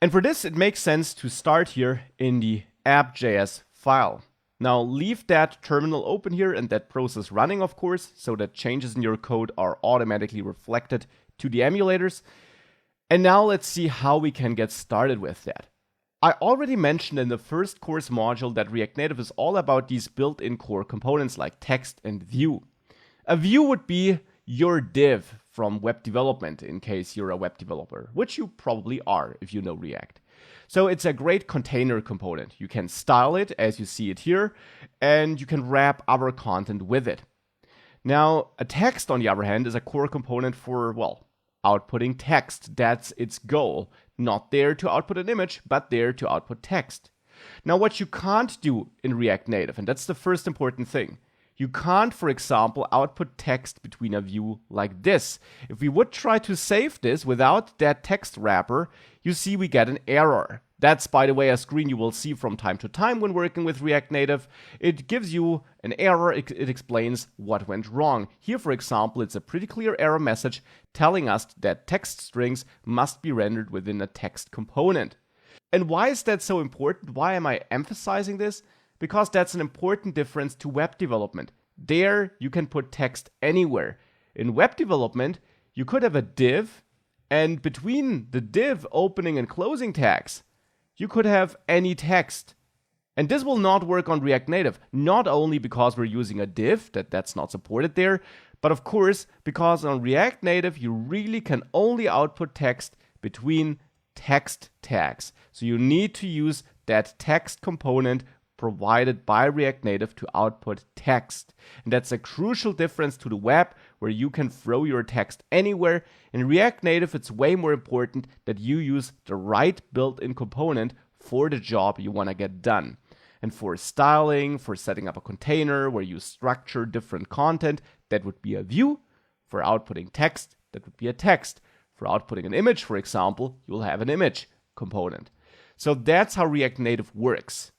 And for this, it makes sense to start here in the app.js file. Now leave that terminal open here and that process running, of course, so that changes in your code are automatically reflected to the emulators. And now let's see how we can get started with that. I already mentioned in the first course module that React Native is all about these built-in core components like text and view. A view would be your div from web development in case you're a web developer, which you probably are if you know React. So it's a great container component. You can style it as you see it here, and you can wrap other content with it. Now, a text, on the other hand, is a core component for, well, outputting text. That's its goal. Not there to output an image, but there to output text. Now, what you can't do in React Native, and that's the first important thing, you can't, for example, output text between a view like this. If we would try to save this without that text wrapper, you see we get an error. That's, by the way, a screen you will see from time to time when working with React Native. It gives you an error, it explains what went wrong. Here, for example, it's a pretty clear error message telling us that text strings must be rendered within a text component. And why is that so important? Why am I emphasizing this? Because that's an important difference to web development. There, you can put text anywhere. In web development, you could have a div, and between the div opening and closing tags, you could have any text. And this will not work on React Native, not only because we're using a div, that's not supported there, but of course, because on React Native, you really can only output text between text tags. So you need to use that text component provided by React Native to output text. And that's a crucial difference to the web, where you can throw your text anywhere. In React Native, it's way more important that you use the right built-in component for the job you want to get done. And for styling, for setting up a container where you structure different content, that would be a view. For outputting text, that would be a text. For outputting an image, for example, you'll have an image component. So that's how React Native works.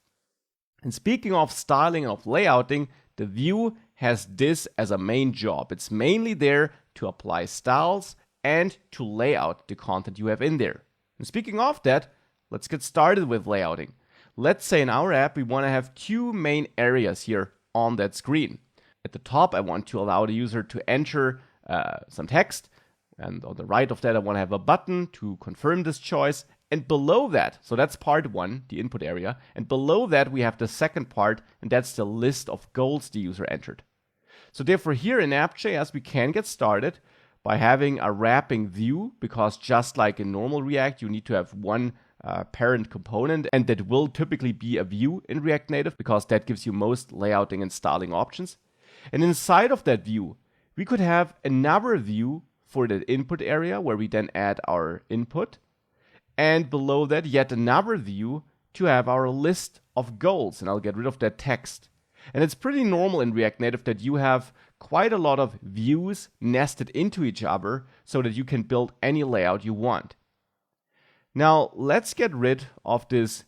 And speaking of styling and of layouting, the view has this as a main job. It's mainly there to apply styles and to lay out the content you have in there. And speaking of that, let's get started with layouting. Let's say in our app, we want to have two main areas here on that screen. At the top, I want to allow the user to enter some text. And on the right of that, I want to have a button to confirm this choice. And below that, so that's part one, the input area. And below that, we have the second part, and that's the list of goals the user entered. So therefore, here in app.js, we can get started by having a wrapping view, because just like in normal React, you need to have one parent component, and that will typically be a view in React Native, because that gives you most layouting and styling options. And inside of that view, we could have another view for the input area, where we then add our input. And below that, yet another view to have our list of goals. And I'll get rid of that text. And it's pretty normal in React Native that you have quite a lot of views nested into each other so that you can build any layout you want. Now, let's get rid of this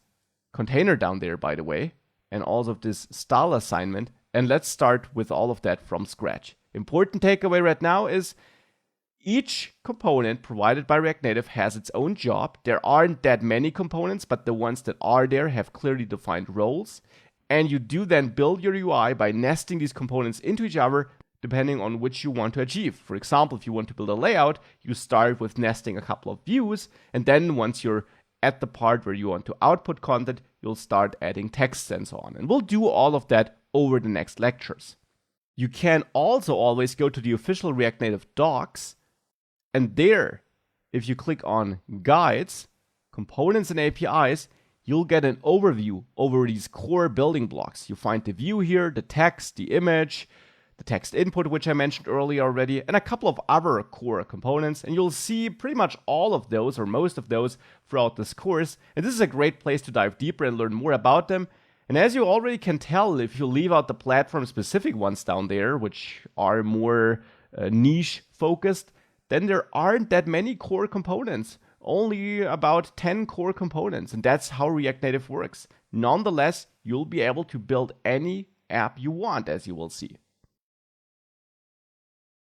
container down there, by the way, and also of this style assignment. And let's start with all of that from scratch. Important takeaway right now is each component provided by React Native has its own job. There aren't that many components, but the ones that are there have clearly defined roles. And you do then build your UI by nesting these components into each other, depending on which you want to achieve. For example, if you want to build a layout, you start with nesting a couple of views. And then once you're at the part where you want to output content, you'll start adding text and so on. And we'll do all of that over the next lectures. You can also always go to the official React Native docs. And there, if you click on Guides, Components and APIs, you'll get an overview over these core building blocks. You find the view here, the text, the image, the text input, which I mentioned earlier already, and a couple of other core components. And you'll see pretty much all of those, or most of those, throughout this course. And this is a great place to dive deeper and learn more about them. And as you already can tell, if you leave out the platform-specific ones down there, which are more niche-focused, then there aren't that many core components, only about 10 core components, and that's how React Native works. Nonetheless, you'll be able to build any app you want, as you will see.